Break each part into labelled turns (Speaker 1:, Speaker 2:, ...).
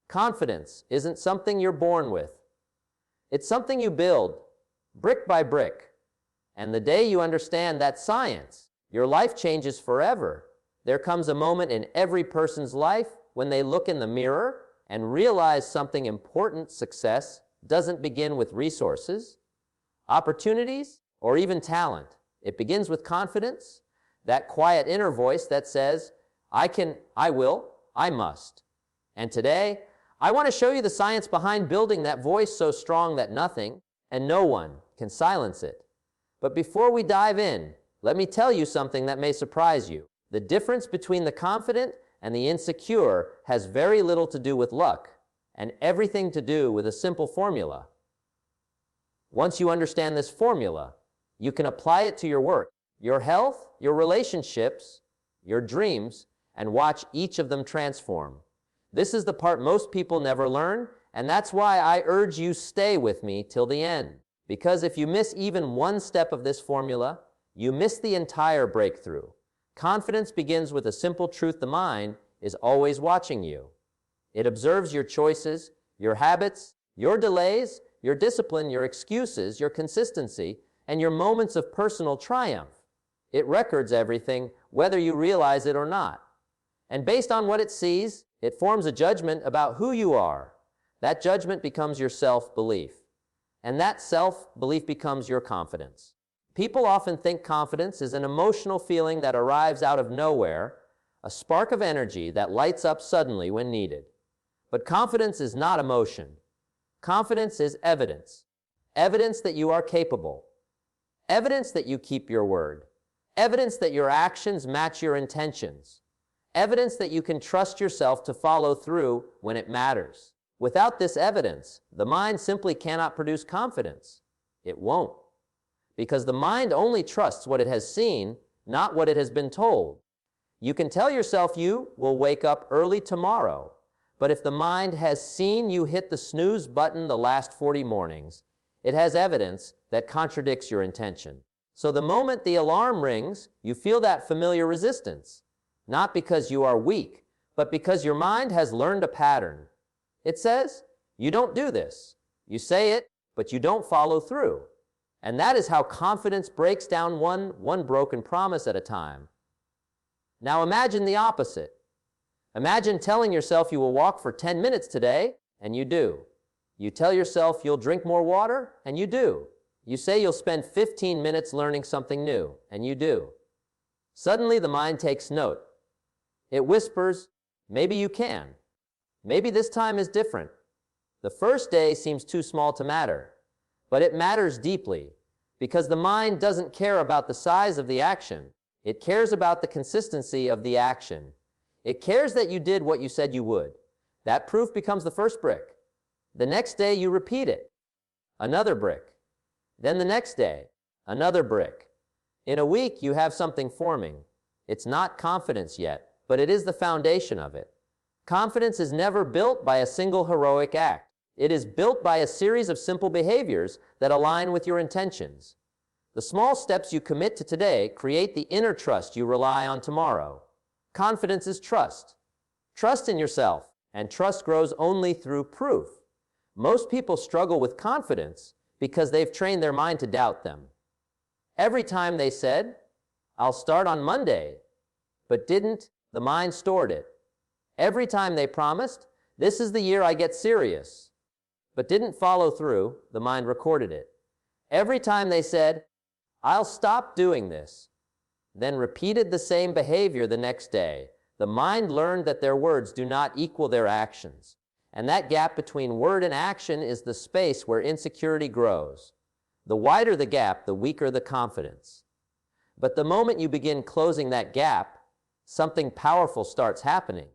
Speaker 1: Confidence isn't something you're born with. It's something you build, brick by brick. And the day you understand that science, your life changes forever. There comes a moment in every person's life when they look in the mirror and realize something important. Success doesn't begin with resources, opportunities, or even talent. It begins with confidence, that quiet inner voice that says, I can, I will, I must. And today, I want to show you the science behind building that voice so strong that nothing and no one can silence it. But before we dive in, let me tell you something that may surprise you. The difference between the confident and the insecure has very little to do with luck and everything to do with a simple formula. Once you understand this formula, you can apply it to your work, your health, your relationships, your dreams, and watch each of them transform. This is the part most people never learn, and that's why I urge you stay with me till the end. Because if you miss even one step of this formula, you miss the entire breakthrough. Confidence begins with a simple truth: the mind is always watching you. It observes your choices, your habits, your delays, your discipline, your excuses, your consistency, and your moments of personal triumph. It records everything, whether you realize it or not. And based on what it sees, it forms a judgment about who you are. That judgment becomes your self-belief. And that self-belief becomes your confidence. People often think confidence is an emotional feeling that arrives out of nowhere, a spark of energy that lights up suddenly when needed. But confidence is not emotion. Confidence is evidence. Evidence that you are capable. Evidence that you keep your word. Evidence that your actions match your intentions. Evidence that you can trust yourself to follow through when it matters. Without this evidence, the mind simply cannot produce confidence. It won't. Because the mind only trusts what it has seen, not what it has been told. You can tell yourself you will wake up early tomorrow, but if the mind has seen you hit the snooze button the last 40 mornings, it has evidence that contradicts your intention. So the moment the alarm rings, you feel that familiar resistance, not because you are weak, but because your mind has learned a pattern. It says, you don't do this. You say it, but you don't follow through. And that is how confidence breaks down one broken promise at a time. Now imagine the opposite. Imagine telling yourself you will walk for 10 minutes today, and you do. You tell yourself you'll drink more water, and you do. You say you'll spend 15 minutes learning something new, and you do. Suddenly the mind takes note. It whispers, maybe you can. Maybe this time is different. The first day seems too small to matter, but it matters deeply because the mind doesn't care about the size of the action. It cares about the consistency of the action. It cares that you did what you said you would. That proof becomes the first brick. The next day you repeat it. Another brick. Then the next day, another brick. In a week you have something forming. It's not confidence yet, but it is the foundation of it. Confidence is never built by a single heroic act. It is built by a series of simple behaviors that align with your intentions. The small steps you commit to today create the inner trust you rely on tomorrow. Confidence is trust. Trust in yourself, and trust grows only through proof. Most people struggle with confidence because they've trained their mind to doubt them. Every time they said, I'll start on Monday, but didn't, the mind stored it. Every time they promised, this is the year I get serious, but didn't follow through, the mind recorded it. Every time they said, I'll stop doing this, then repeated the same behavior the next day, the mind learned that their words do not equal their actions. And that gap between word and action is the space where insecurity grows. The wider the gap, the weaker the confidence. But the moment you begin closing that gap, something powerful starts happening.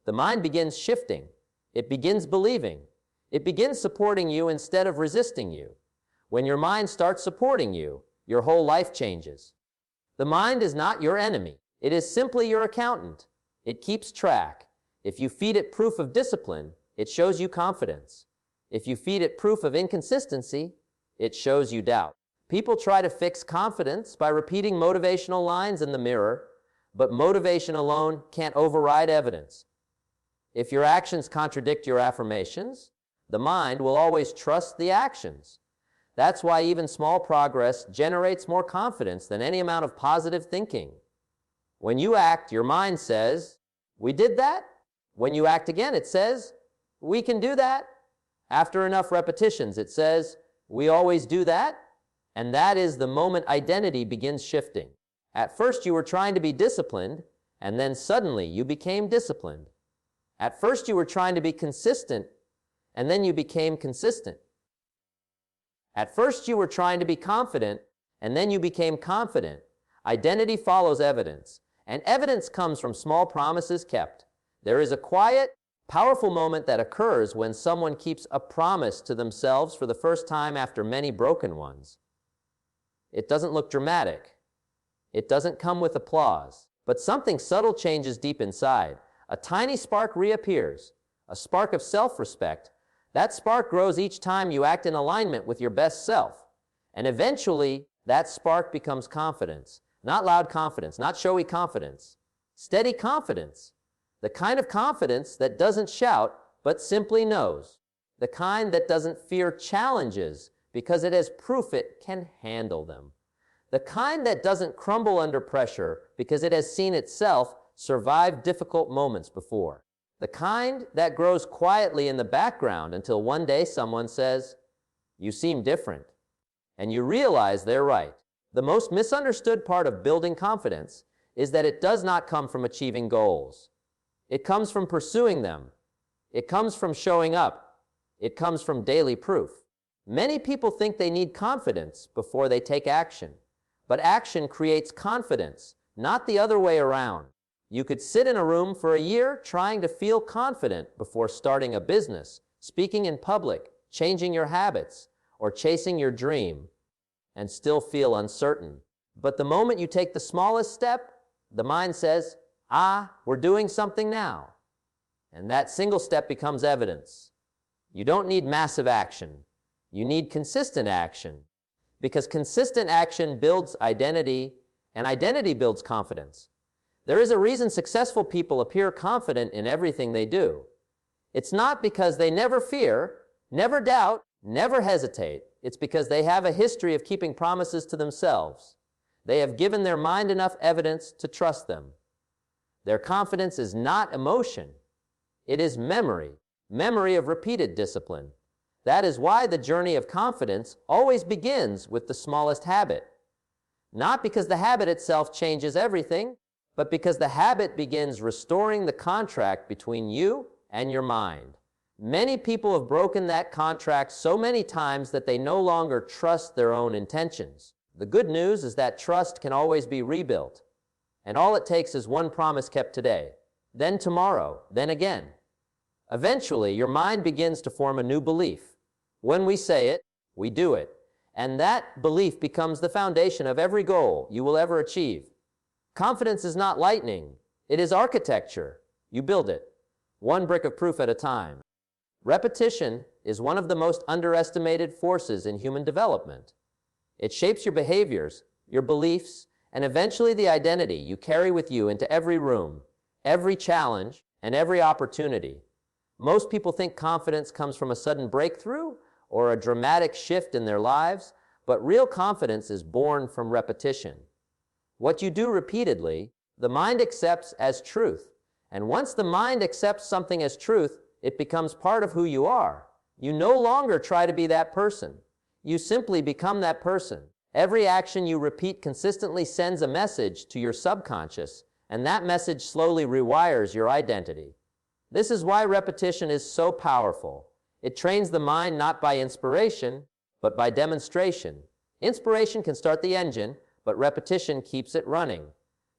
Speaker 1: The mind begins shifting. It begins believing. It begins supporting you instead of resisting you. When your mind starts supporting you, your whole life changes. The mind is not your enemy. It is simply your accountant. It keeps track. If you feed it proof of discipline, it shows you confidence. If you feed it proof of inconsistency, it shows you doubt. People try to fix confidence by repeating motivational lines in the mirror, but motivation alone can't override evidence. If your actions contradict your affirmations, the mind will always trust the actions. That's why even small progress generates more confidence than any amount of positive thinking. When you act, your mind says, "We did that." When you act again, it says, "We can do that." After enough repetitions, it says, "We always do that." And that is the moment identity begins shifting. At first, you were trying to be disciplined, and then suddenly you became disciplined. At first, you were trying to be consistent, and then you became consistent. At first, you were trying to be confident, and then you became confident. Identity follows evidence, and evidence comes from small promises kept. There is a quiet, powerful moment that occurs when someone keeps a promise to themselves for the first time after many broken ones. It doesn't look dramatic. It doesn't come with applause, but something subtle changes deep inside. A tiny spark reappears, a spark of self-respect. That spark grows each time you act in alignment with your best self. And eventually, that spark becomes confidence. Not loud confidence, not showy confidence. Steady confidence. The kind of confidence that doesn't shout, but simply knows. The kind that doesn't fear challenges because it has proof it can handle them. The kind that doesn't crumble under pressure because it has seen itself survive difficult moments before. The kind that grows quietly in the background until one day someone says, "You seem different." And you realize they're right. The most misunderstood part of building confidence is that it does not come from achieving goals. It comes from pursuing them. It comes from showing up. It comes from daily proof. Many people think they need confidence before they take action. But action creates confidence, not the other way around. You could sit in a room for a year trying to feel confident before starting a business, speaking in public, changing your habits, or chasing your dream, and still feel uncertain. But the moment you take the smallest step, the mind says, we're doing something now. And that single step becomes evidence. You don't need massive action. You need consistent action. Because consistent action builds identity, and identity builds confidence. There is a reason successful people appear confident in everything they do. It's not because they never fear, never doubt, never hesitate. It's because they have a history of keeping promises to themselves. They have given their mind enough evidence to trust them. Their confidence is not emotion. It is memory, memory of repeated discipline. That is why the journey of confidence always begins with the smallest habit. Not because the habit itself changes everything, but because the habit begins restoring the contract between you and your mind. Many people have broken that contract so many times that they no longer trust their own intentions. The good news is that trust can always be rebuilt. And all it takes is one promise kept today, then tomorrow, then again. Eventually, your mind begins to form a new belief. When we say it, we do it. And that belief becomes the foundation of every goal you will ever achieve. Confidence is not lightning. It is architecture. You build it, one brick of proof at a time. Repetition is one of the most underestimated forces in human development. It shapes your behaviors, your beliefs, and eventually the identity you carry with you into every room, every challenge, and every opportunity. Most people think confidence comes from a sudden breakthrough or a dramatic shift in their lives, but real confidence is born from repetition. What you do repeatedly, the mind accepts as truth. And once the mind accepts something as truth, it becomes part of who you are. You no longer try to be that person. You simply become that person. Every action you repeat consistently sends a message to your subconscious, and that message slowly rewires your identity. This is why repetition is so powerful. It trains the mind not by inspiration, but by demonstration. Inspiration can start the engine, but repetition keeps it running.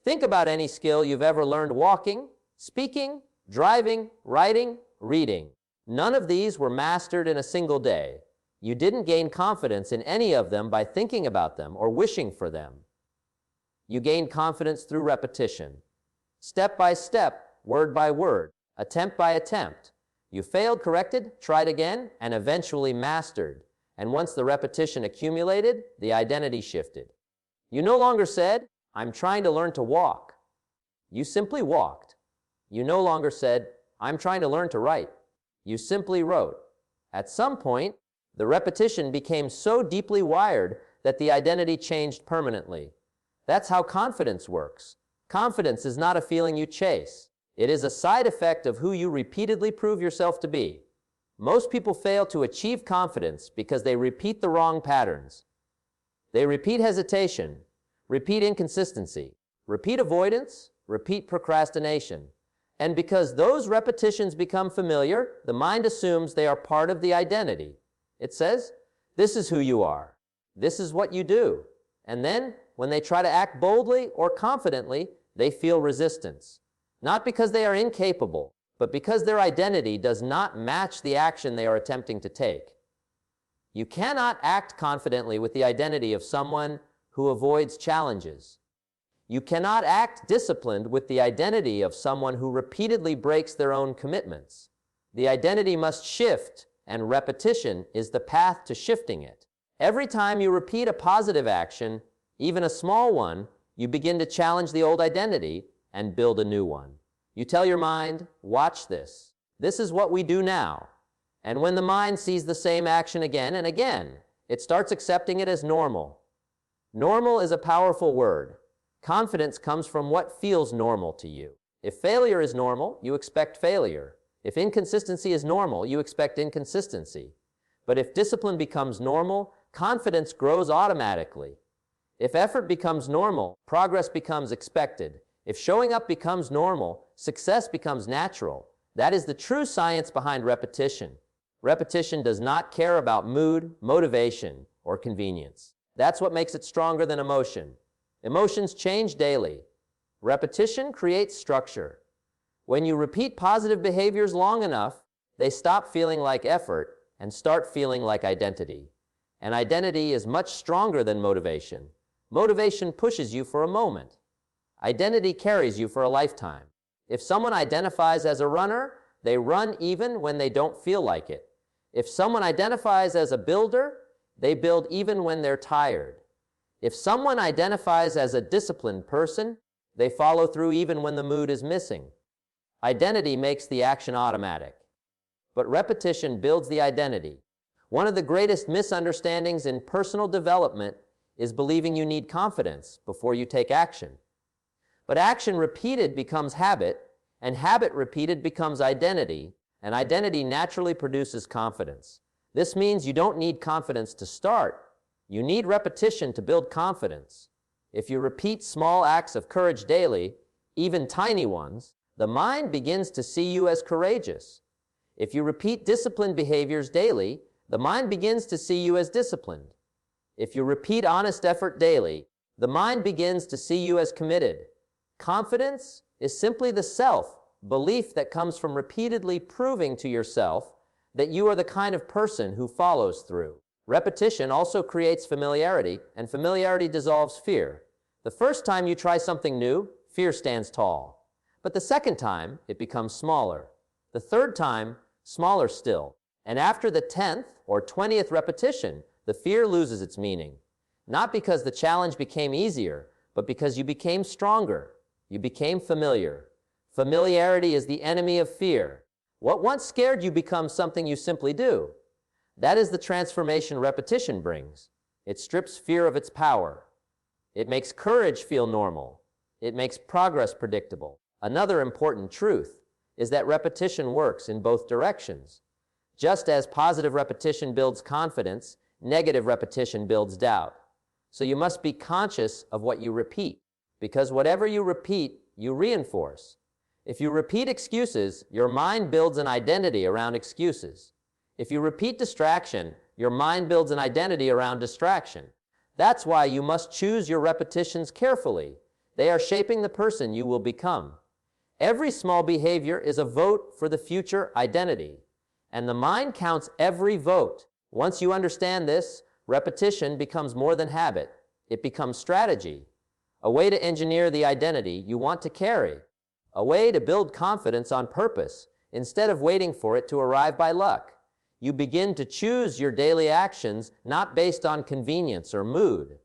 Speaker 1: Think about any skill you've ever learned: walking, speaking, driving, writing, reading. None of these were mastered in a single day. You didn't gain confidence in any of them by thinking about them or wishing for them. You gained confidence through repetition. Step by step, word by word, attempt by attempt. You failed, corrected, tried again, and eventually mastered. And once the repetition accumulated, the identity shifted. You no longer said, "I'm trying to learn to walk." You simply walked. You no longer said, I'm trying to learn to write. You simply wrote. At some point, the repetition became so deeply wired that the identity changed permanently. That's how confidence works. Confidence is not a feeling you chase. It is a side effect of who you repeatedly prove yourself to be. Most people fail to achieve confidence because they repeat the wrong patterns. They repeat hesitation, repeat inconsistency, repeat avoidance, repeat procrastination. And because those repetitions become familiar, the mind assumes they are part of the identity. It says, this is who you are. This is what you do. And then, when they try to act boldly or confidently, they feel resistance. Not because they are incapable, but because their identity does not match the action they are attempting to take. You cannot act confidently with the identity of someone who avoids challenges. You cannot act disciplined with the identity of someone who repeatedly breaks their own commitments. The identity must shift, and repetition is the path to shifting it. Every time you repeat a positive action, even a small one, you begin to challenge the old identity and build a new one. You tell your mind, watch this. This is what we do now. And when the mind sees the same action again and again, it starts accepting it as normal. Normal is a powerful word. Confidence comes from what feels normal to you. If failure is normal, you expect failure. If inconsistency is normal, you expect inconsistency. But if discipline becomes normal, confidence grows automatically. If effort becomes normal, progress becomes expected. If showing up becomes normal, success becomes natural. That is the true science behind repetition. Repetition does not care about mood, motivation, or convenience. That's what makes it stronger than emotion. Emotions change daily. Repetition creates structure. When you repeat positive behaviors long enough, they stop feeling like effort and start feeling like identity. And identity is much stronger than motivation. Motivation pushes you for a moment. Identity carries you for a lifetime. If someone identifies as a runner, they run even when they don't feel like it. If someone identifies as a builder, they build even when they're tired. If someone identifies as a disciplined person, they follow through even when the mood is missing. Identity makes the action automatic. But repetition builds the identity. One of the greatest misunderstandings in personal development is believing you need confidence before you take action. But action repeated becomes habit, and habit repeated becomes identity, and identity naturally produces confidence. This means you don't need confidence to start. You need repetition to build confidence. If you repeat small acts of courage daily, even tiny ones, the mind begins to see you as courageous. If you repeat disciplined behaviors daily, the mind begins to see you as disciplined. If you repeat honest effort daily, the mind begins to see you as committed. Confidence is simply the self-belief that comes from repeatedly proving to yourself that you are the kind of person who follows through. Repetition also creates familiarity, and familiarity dissolves fear. The first time you try something new, fear stands tall. But the second time, it becomes smaller. The third time, smaller still. And after the 10th or 20th repetition, the fear loses its meaning. Not because the challenge became easier, but because you became stronger. You became familiar. Familiarity is the enemy of fear. What once scared you becomes something you simply do. That is the transformation repetition brings. It strips fear of its power. It makes courage feel normal. It makes progress predictable. Another important truth is that repetition works in both directions. Just as positive repetition builds confidence, negative repetition builds doubt. So you must be conscious of what you repeat, because whatever you repeat, you reinforce. If you repeat excuses, your mind builds an identity around excuses. If you repeat distraction, your mind builds an identity around distraction. That's why you must choose your repetitions carefully. They are shaping the person you will become. Every small behavior is a vote for the future identity, and the mind counts every vote. Once you understand this, repetition becomes more than habit. It becomes strategy, a way to engineer the identity you want to carry, a way to build confidence on purpose instead of waiting for it to arrive by luck. You begin to choose your daily actions not based on convenience or mood,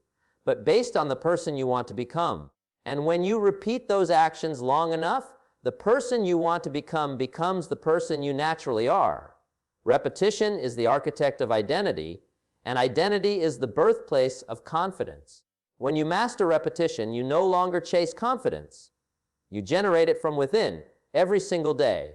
Speaker 1: but based on the person you want to become. And when you repeat those actions long enough, The person you want to become becomes the person you naturally are. Repetition is the architect of identity, and identity is the birthplace of confidence. When you master repetition, you no longer chase confidence. You generate it from within every single day.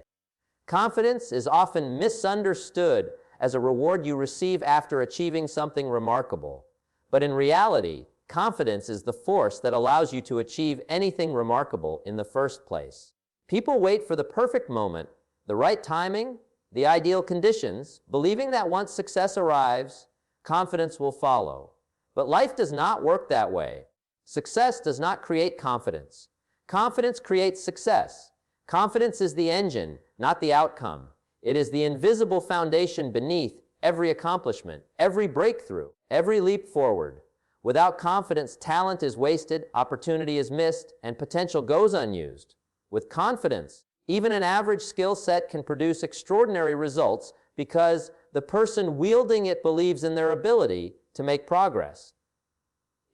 Speaker 1: Confidence is often misunderstood as a reward you receive after achieving something remarkable. But in reality, confidence is the force that allows you to achieve anything remarkable in the first place. People wait for the perfect moment, the right timing, the ideal conditions, believing that once success arrives, confidence will follow. But life does not work that way. Success does not create confidence. Confidence creates success. Confidence is the engine, not the outcome. It is the invisible foundation beneath every accomplishment, every breakthrough, every leap forward. Without confidence, talent is wasted, opportunity is missed, and potential goes unused. With confidence, even an average skill set can produce extraordinary results because the person wielding it believes in their ability to make progress.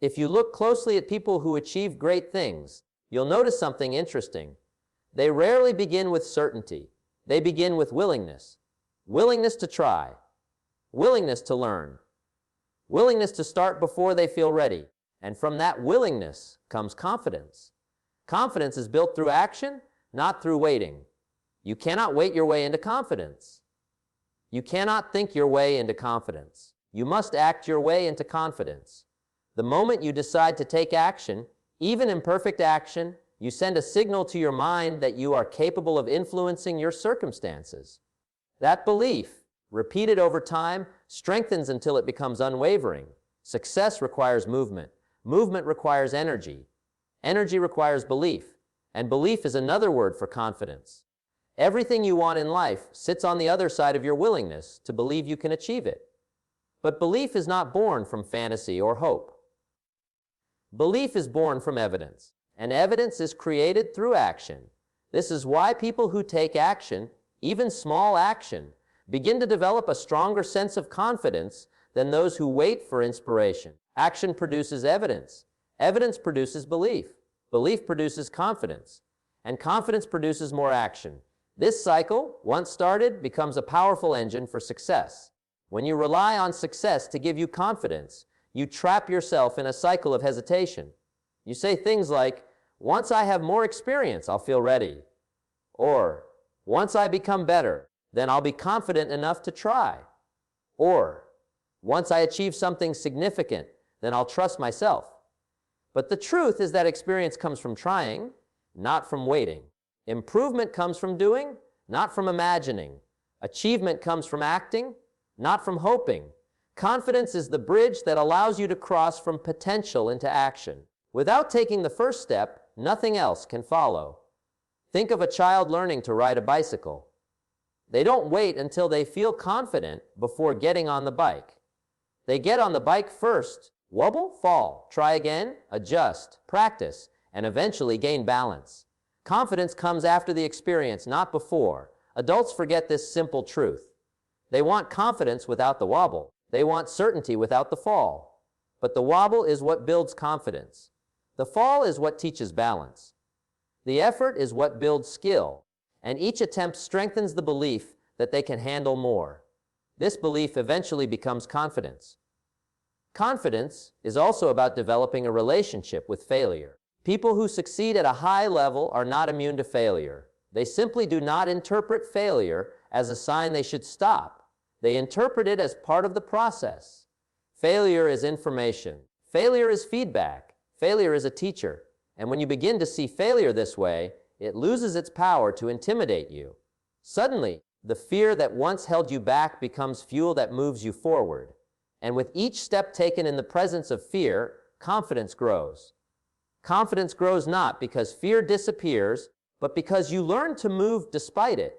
Speaker 1: If you look closely at people who achieve great things, you'll notice something interesting. They rarely begin with certainty. They begin with willingness. Willingness to try. Willingness to learn. Willingness to start before they feel ready. And from that willingness comes confidence. Confidence is built through action, not through waiting. You cannot wait your way into confidence. You cannot think your way into confidence. You must act your way into confidence. The moment you decide to take action, even imperfect action, you send a signal to your mind that you are capable of influencing your circumstances. That belief, repeated over time, strengthens until it becomes unwavering. Success requires movement. Movement requires energy. Energy requires belief. And belief is another word for confidence. Everything you want in life sits on the other side of your willingness to believe you can achieve it. But belief is not born from fantasy or hope. Belief is born from evidence, and evidence is created through action. This is why people who take action, even small action, begin to develop a stronger sense of confidence than those who wait for inspiration. Action produces evidence. Evidence produces belief. Belief produces confidence. And confidence produces more action. This cycle, once started, becomes a powerful engine for success. When you rely on success to give you confidence, you trap yourself in a cycle of hesitation. You say things like, once I have more experience, I'll feel ready. Or, once I become better, then I'll be confident enough to try. Or, once I achieve something significant, then I'll trust myself. But the truth is that experience comes from trying, not from waiting. Improvement comes from doing, not from imagining. Achievement comes from acting, not from hoping. Confidence is the bridge that allows you to cross from potential into action. Without taking the first step, nothing else can follow. Think of a child learning to ride a bicycle. They don't wait until they feel confident before getting on the bike. They get on the bike first, wobble, fall, try again, adjust, practice, and eventually gain balance. Confidence comes after the experience, not before. Adults forget this simple truth. They want confidence without the wobble. They want certainty without the fall. But the wobble is what builds confidence. The fall is what teaches balance. The effort is what builds skill. And each attempt strengthens the belief that they can handle more. This belief eventually becomes confidence. Confidence is also about developing a relationship with failure. People who succeed at a high level are not immune to failure. They simply do not interpret failure as a sign they should stop. They interpret it as part of the process. Failure is information. Failure is feedback. Failure is a teacher. And when you begin to see failure this way, it loses its power to intimidate you. Suddenly, the fear that once held you back becomes fuel that moves you forward. And with each step taken in the presence of fear, confidence grows. Confidence grows not because fear disappears, but because you learn to move despite it.